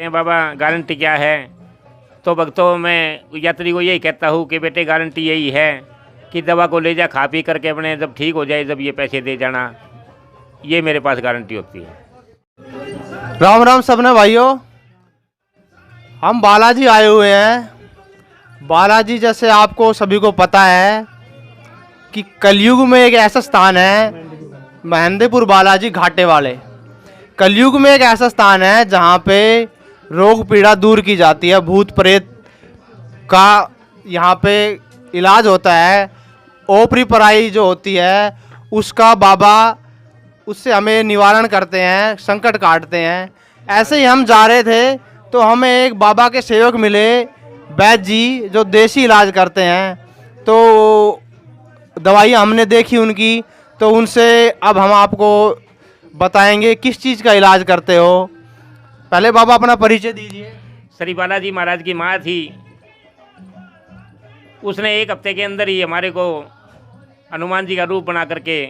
हैं बाबा गारंटी क्या है, तो भक्तों मैं यात्री को यही कहता हूँ कि बेटे गारंटी यही है कि दवा को ले जा, खा पी करके अपने जब ठीक हो जाए जब ये पैसे दे जाना, ये मेरे पास गारंटी होती है। राम राम सबने भाइयों, हम बालाजी आए हुए हैं। बालाजी जैसे आपको सभी को पता है कि कलयुग में एक ऐसा स्थान है, महेंद्रपुर बालाजी घाटे वाले। कलयुग में एक ऐसा स्थान है जहाँ पे रोग पीड़ा दूर की जाती है, भूत प्रेत का यहाँ पे इलाज होता है। ओपरी पराई जो होती है उसका बाबा उससे हमें निवारण करते हैं, संकट काटते हैं। ऐसे ही हम जा रहे थे तो हमें एक बाबा के सेवक मिले, वैद्य जी, जो देसी इलाज करते हैं। तो दवाइयाँ हमने देखी उनकी, तो उनसे अब हम आपको बताएंगे किस चीज़ का इलाज करते हो। पहले बाबा अपना परिचय दीजिए। श्री बालाजी महाराज की माँ थी, उसने एक हफ्ते के अंदर ही हमारे को हनुमान जी का रूप बना करके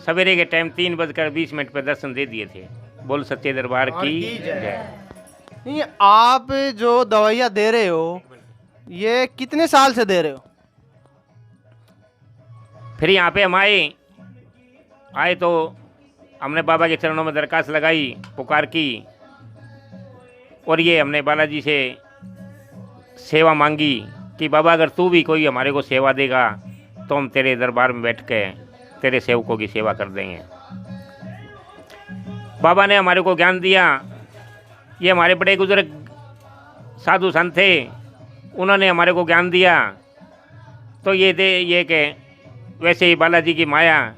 सवेरे के टाइम 3:20 पर दर्शन दे दिए थे। बोल सच्चे दरबार की जय। नहीं, आप जो दवाइयाँ दे रहे हो ये कितने साल से दे रहे हो? फिर यहाँ पे हम आए तो हमने बाबा के चरणों में दरखास्त लगाई, पुकार की, और ये हमने बालाजी से सेवा मांगी कि बाबा अगर तू भी कोई हमारे को सेवा देगा तो हम तेरे दरबार में बैठ के तेरे सेवकों की सेवा कर देंगे। बाबा ने हमारे को ज्ञान दिया। ये हमारे बड़े बुजुर्ग साधु संत थे, उन्होंने हमारे को ज्ञान दिया। तो ये कि वैसे ही बालाजी की माया,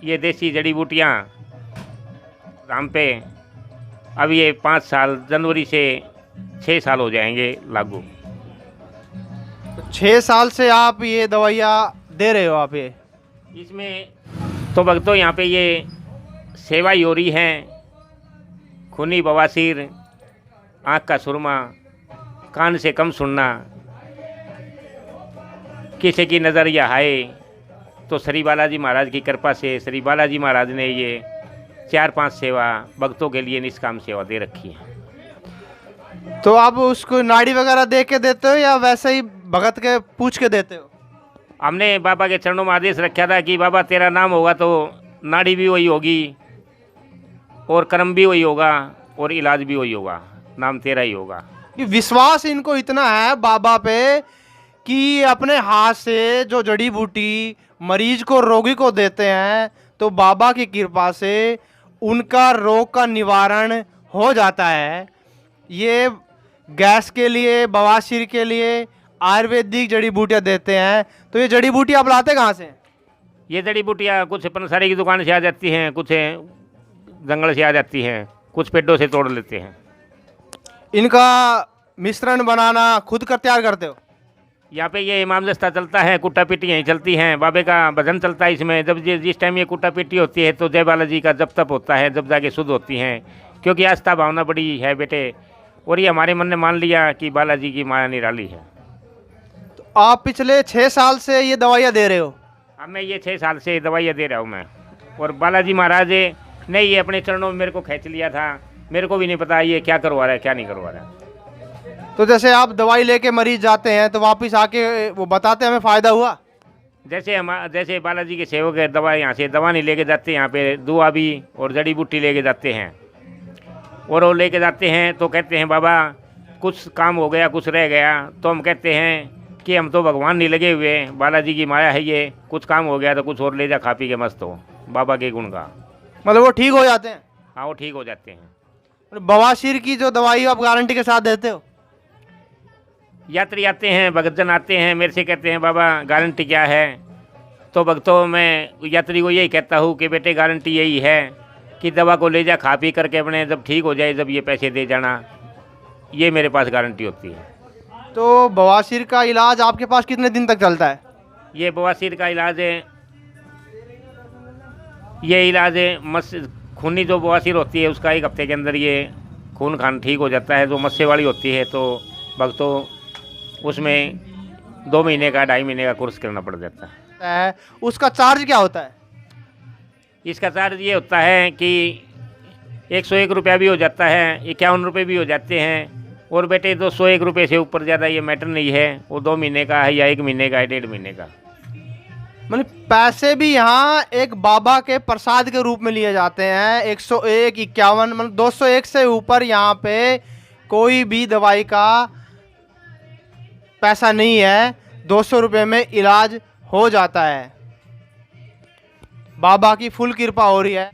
ये देसी जड़ी बूटियाँ हम पे अब ये 5 साल, जनवरी से 6 साल हो जाएंगे लागू। 6 साल से आप ये दवाइयाँ दे रहे हो आप ये? इसमें तो भक्तों यहाँ पे ये सेवा ही हो रही है। खूनी बवासीर, आँख का सुरमा, कान से कम सुनना, किसी की नज़र या हाय, तो श्री बालाजी महाराज की कृपा से श्री बालाजी महाराज ने ये 4-5 सेवा भक्तों के लिए निष्काम सेवा दे रखी है। तो आप उसको नाड़ी वगैरह दे के देते हो या वैसे ही भगत के पूछ के देते हो? हमने बाबा के चरणों में आदेश रखा था कि बाबा तेरा नाम होगा तो नाड़ी भी वही होगी, और कर्म भी वही होगा, और इलाज भी वही होगा, नाम तेरा ही होगा। ये विश्वास इनको इतना है बाबा पे कि अपने हाथ से जो जड़ी बूटी मरीज को, रोगी को देते हैं, तो बाबा की कृपा से उनका रोग का निवारण हो जाता है। ये गैस के लिए, बवासीर के लिए आयुर्वेदिक जड़ी बूटियाँ देते हैं। तो ये जड़ी बूटी आप लाते कहाँ से? ये जड़ी बूटियाँ कुछ पंसारी की दुकान से आ जाती हैं, कुछ जंगल से आ जाती हैं, कुछ पेड़ों से तोड़ लेते हैं। इनका मिश्रण बनाना खुद कर तैयार करते हो? यहाँ पे ये इमाम दस्ता चलता है, कुट्टा पीटी यहीं चलती हैं, बाबे का भजन चलता है इसमें। जब जिस टाइम ये कुट्टा पीटी होती है तो जय बालाजी का जब तप होता है, जब जाके शुद्ध होती हैं, क्योंकि आस्था भावना बड़ी है बेटे, और ये हमारे मन ने मान लिया कि बालाजी की माया निराली है। तो आप पिछले 6 साल से ये दवाइयाँ दे रहे हो? अब मैं ये 6 साल से दवाइयाँ दे रहा हूँ मैं, और बालाजी महाराज ने ये अपने चरणों में मेरे को खींच लिया था। मेरे को भी नहीं पता ये क्या करवा रहा है क्या नहीं करवा रहा है। तो जैसे आप दवाई लेके मरीज जाते हैं तो वापस आके वो बताते हैं हमें फ़ायदा हुआ? जैसे बालाजी के सेवक है, दवा यहाँ से दवा नहीं लेके जाते, यहाँ पे दुआ भी और जड़ी बूटी लेके जाते हैं, और वो लेके जाते हैं तो कहते हैं बाबा कुछ काम हो गया, कुछ रह गया, तो हम कहते हैं कि हम तो भगवान नहीं लगे हुए, बालाजी की माया है ये, कुछ काम हो गया तो कुछ और ले जा, खा पी के मस्त हो, बाबा के गुण का। मतलब वो ठीक हो जाते हैं? हाँ, वो ठीक हो जाते हैं। बवासीर की जो दवाई आप गारंटी के साथ देते हो? यात्री आते हैं, भक्तजन आते हैं, मेरे से कहते हैं बाबा गारंटी क्या है, तो भक्तों मैं यात्री को यही कहता हूँ कि बेटे गारंटी यही है कि दवा को ले जा, खा पी करके अपने जब ठीक हो जाए जब ये पैसे दे जाना, ये मेरे पास गारंटी होती है। तो बवासीर का इलाज आपके पास कितने दिन तक चलता है? ये बवासीर का इलाज है, ये इलाज है खूनी जो बवासीर होती है उसका 1 हफ्ते के अंदर ये खून खान ठीक हो जाता है। जो मस्से वाली होती है तो भक्तों उसमें 2 महीने का 2.5 महीने का कोर्स करना पड़ जाता है। उसका चार्ज क्या होता है? इसका चार्ज ये होता है कि 101 रुपया भी हो जाता है, 51 रुपये भी हो जाते हैं। और बेटे 201 रुपये से ऊपर ज़्यादा ये मैटर नहीं है, वो 2 महीने का है या 1 महीने का है, 1.5 महीने का। मतलब पैसे भी यहाँ एक बाबा के प्रसाद के रूप में लिए जाते हैं। 101, 51, मतलब 201 से ऊपर यहाँ पे कोई भी दवाई का पैसा नहीं है। 200 रुपये में इलाज हो जाता है। बाबा की फुल कृपा हो रही है।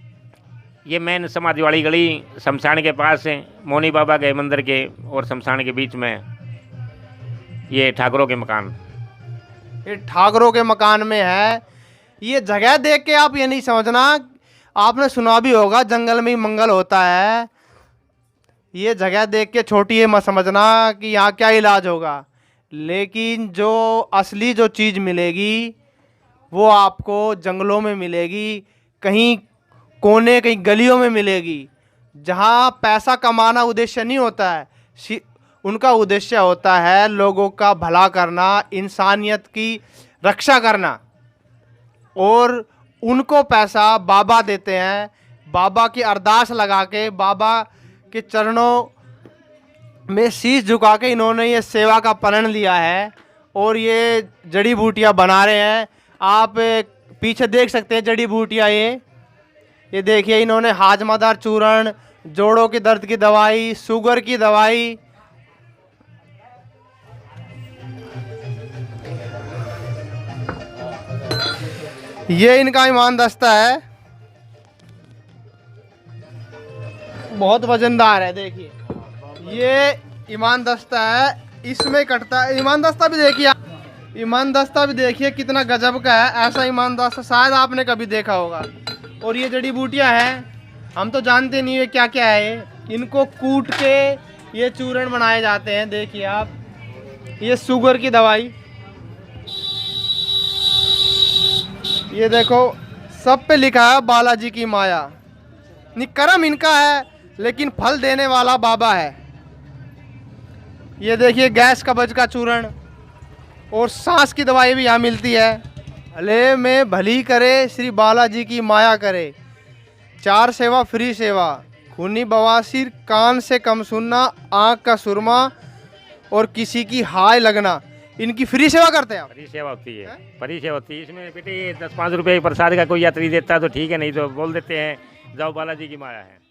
ये मेन समाधि वाली गली शमशान के पास है, मोनी बाबा के मंदिर के और शमशान के बीच में ये ठाकुरों के मकान। ये ठाकुरों के मकान में है। ये जगह देख के आप ये नहीं समझना, आपने सुना भी होगा जंगल में ही मंगल होता है। ये जगह देख के छोटी है मत समझना कि यहाँ क्या इलाज होगा, लेकिन जो असली जो चीज़ मिलेगी वो आपको जंगलों में मिलेगी, कहीं कोने कहीं गलियों में मिलेगी, जहाँ पैसा कमाना उद्देश्य नहीं होता है। उनका उद्देश्य होता है लोगों का भला करना, इंसानियत की रक्षा करना। और उनको पैसा बाबा देते हैं। बाबा की अरदास लगा के, बाबा के चरणों में शीश झुका के इन्होंने ये सेवा का प्रण लिया है और ये जड़ी बूटियाँ बना रहे हैं। आप पीछे देख सकते हैं जड़ी बूटियाँ। ये देखिए, इन्होंने हाजमादार चूर्ण, जोड़ों के दर्द की दवाई, शुगर की दवाई, ये इनका ईमान दस्ता है। बहुत वजनदार है। देखिए ये ईमान दस्ता है, इसमें कटता है। ईमान दस्ता भी देखिए, ईमान दस्ता भी देखिए कितना गजब का है। ऐसा ईमान दस्ता शायद आपने कभी देखा होगा। और ये जड़ी बूटियां हैं, हम तो जानते नहीं है क्या क्या है। इनको कूट के ये चूर्ण बनाए जाते हैं। देखिए आप, ये शुगर की दवाई, ये देखो सब पे लिखा है बालाजी की माया। कर्म इनका है लेकिन फल देने वाला बाबा है। ये देखिए गैस कब्ज का चूर्ण और सांस की दवाई भी यहाँ मिलती है। भले में भली करे, श्री बालाजी की माया करे। 4 सेवा फ्री सेवा, खूनी बवासीर, कान से कम सुनना, आँख का सुरमा और किसी की हाय लगना, इनकी फ्री सेवा करते हैं। फ्री सेवा होती है, फ्री सेवा होती है। इसमें बेटे 10-5 रुपये प्रसाद का कोई यात्री देता है तो ठीक है, नहीं तो बोल देते हैं जाओ बालाजी की माया है।